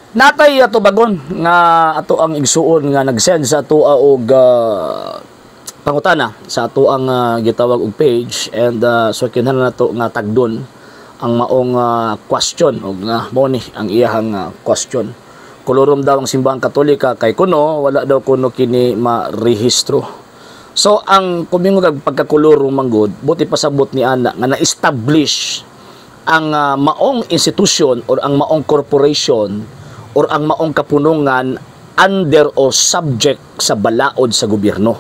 Natay ato bagon nga ato ang igsuon nga nag-send sa ato og pangutana sa ato ang gitawag og page, and so kinahanglan nato nga tagdon ang maong question og mo ni ang iyahang question. Kolorom daw ang simbahang Katolika kay kuno wala daw kuno kini marehistro. So ang kumingog ag pagkakoloro manggod buti pasabot ni ana nga na-establish ang maong institution or ang maong corporation or ang maong kapunungan under o subject sa balaod sa gobyerno.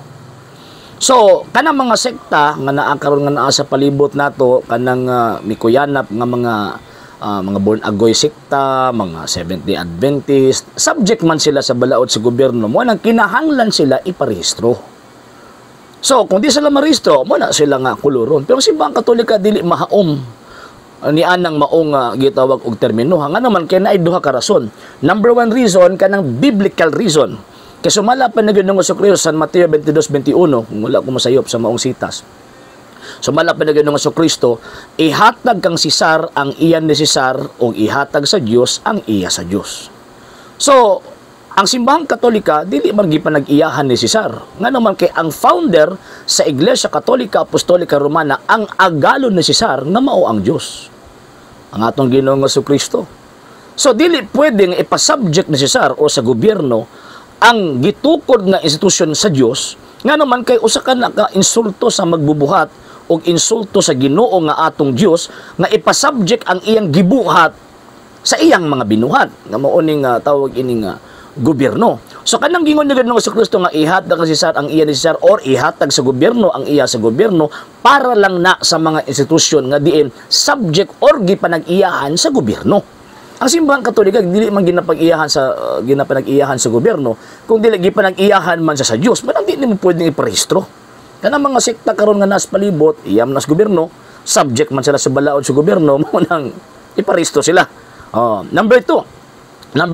So kanang mga sekta nga naa karon nga naa sa palibot nato, kanang mikuyanap nga mga born agoy sekta, mga Seventh-day Adventist, subject man sila sa balaod sa gobyerno, mo nang kinahanglan sila iparehistro. So kung di sila marehistro, mo na sila nga kuluron. Pero simbahang Katolika dili mahaom ni anang maong gitawag og termino. Nga naman kay naay duha ka rason. Number one reason kanang biblical reason. Kay sumala pa na gyud ng Jesucristo San Mateo 22:21, kung wala ko masayop sa maong sitas. Sumala pa na gyud ng Jesucristo, ihatag kang Sisar ang iyan ni Sisar o ihatag sa Dios ang iya sa Dios. So ang simbahang Katolika dili man gipanag-iyahan ni Sisar. Nga naman kay ang founder sa Iglesia Katolika Apostolika Romana ang agalon ni Sisar nga mao ang Dios, ang atong Ginoong Jesucristo. So dili pwedeng ipasubject ni Sisar o sa gobyerno ang gitukod nga institusyon sa Dios, nga naman kay usa ka na insulto sa magbubuhat o insulto sa Ginoo nga atong Dios nga ipasubject ang iyang gibuhat sa iyang mga binuhat nga mao ning tawag ini nga gobyerno. So kanang gingon ni Ginoong Jesucristo nga ihatag si Sisar ang iya ni Sisar or ihatag sa gobyerno ang iya sa gobyerno para lang na sa mga institusyon nga diin subject or gipanag-iyahan sa gobyerno. Ang simbahang Katolika dili man ginapag-iyahan sa gobyerno, kung dili gipanag-iyahan man sa Dios, man di mo pwedeng iparehistro. Kanang mga sekta karon nga nas palibot, iyam nas gobyerno, subject man sila sa balaod sa gobyerno, mo nang iparehistro sila. Number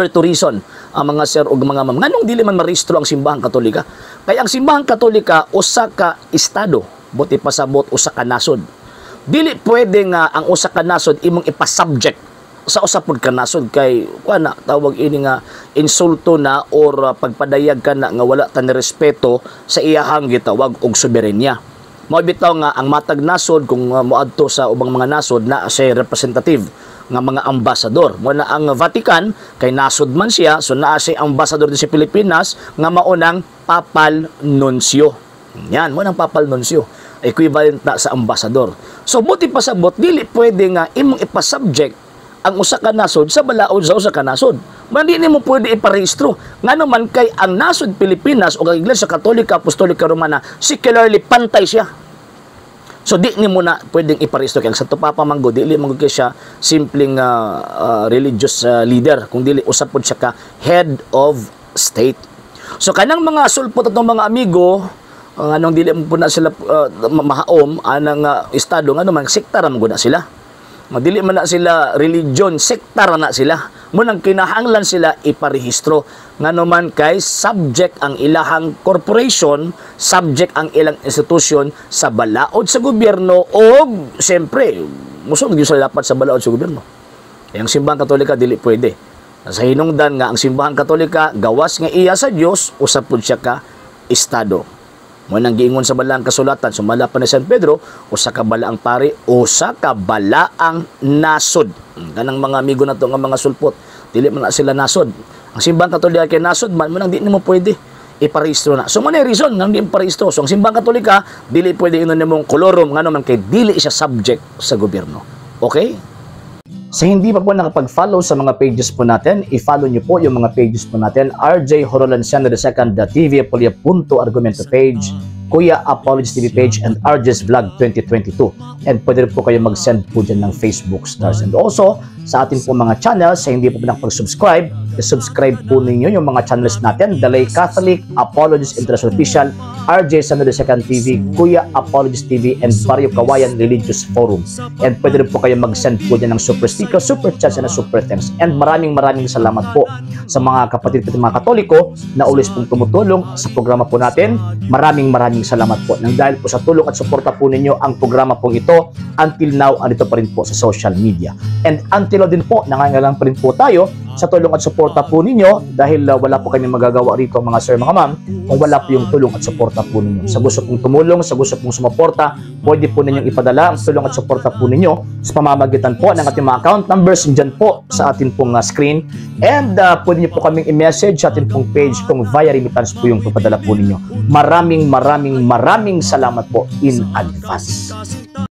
two reason, ang mga sir ug mga ma'am, nganong dili man marehistro ang simbahang Katolika? Kay ang simbahang Katolika usa ka estado, buti pasabot usa ka nasod. Dili pwede nga ang usa ka nasod imong ipasubject sa usa pod ka nasod, kay kuana tawag ini nga insulto na or pagpadayag ka na nga wala ta ni respeto sa iyahang gitawag og soberenya. Mao bitaw nga ang matag nasod kung moadto sa ubang mga nasod na say representative nga mga ambasador. Mo na ang Vatican kay nasod man siya, so naa siya ambasador din sa Pilipinas nga maunang papal nuncio. Yan, mo nang papal nuncio, equivalent na sa ambasador. So buti pasabot dili pwede nga imong ipasubject ang usa ka nasod sa balaod sa usa ka nasod. Mandi nimo pwede iparehistro. Ngano kay ang nasod Pilipinas o ang Iglesia Katolika Apostolika Romana secularly pantay siya. So di ni mo na pwedeng iparehistro kay sa Papa Manggo dili man gyud siya simpleng religious leader, kung dili usab pod siya ka head of state. So kanang mga sulpot atong mga amigo anong dili mo na sila mahaom anang estado nga naman sekta ra man na sila. Dili man na sila religion, sekta ra na sila. Mo nang kinahanglan sila iparehistro. Ngano man kay subject ang ilahang corporation, subject ang ilang institusyon sa balaod sa gobyerno o siyempre musunod gyud sila dapat sa balaod sa gobyerno. Ang simbahang Katolika dili pwede. Sa hinungdan nga ang simbahang Katolika gawas nga iya sa Dios, usab pud siya ka estado. Mo nang giingon sa balaang kasulatan sumala pa ni San Pedro, usa ka balaang pari, usa ka balaang nasod. Kanang mga amigo nato nga mga sulpot, dili man na sila nasod. Ang simbahang Katolika kay nasod man, mo nang di nimo pwede iparehistro na. So man reason nga di iparehistro. So ang simbahang Katolika dili pwede inon nimong kolorom ngano man kay dili siya subject sa gobyerno. Okay? Sa hindi pa po nakapag-follow sa mga pages po natin, i-follow nyo po yung mga pages po natin. RJ Horolanciano II, TV Apolia Punto Argumento page, Kuya Apologist TV page, and RJ's Vlog 2022. And pwede rin po kayo mag-send po dyan ng Facebook stars. And also, sa ating po mga channels, sa hindi po nakapag-subscribe, i-subscribe po ninyo yung mga channels natin. The Lay Catholic, Apologist International Official, RJ Sanado Second TV, Kuya Apologist TV, and Barrio Kawayan Religious Forum. And pwede rin po kayo mag-send po dyan ng super sticker, super chats, and super thanks. And maraming salamat po sa mga kapatid at mga Katoliko na ulis pong tumutulong sa programa po natin. Maraming salamat po. Nang dahil po sa tulong at suporta po ninyo, ang programa pong ito, until now, andito pa rin po sa social media. And until now din po, nangangailangan pa rin po tayo sa tulong at suporta po ninyo dahil wala po kami magagawa rito mga sir, mga ma'am, kung wala po yung tulong at suporta po ninyo. Sa gusto pong tumulong, sa gusto pong sumuporta, pwede po ninyong ipadala ang tulong at suporta po ninyo sa pamamagitan po ng ating mga account numbers dyan po sa ating pong screen. And pwede nyo po kaming i-message sa ating pong page kung via remittance po yung papadala po ninyo. Maraming salamat po in advance.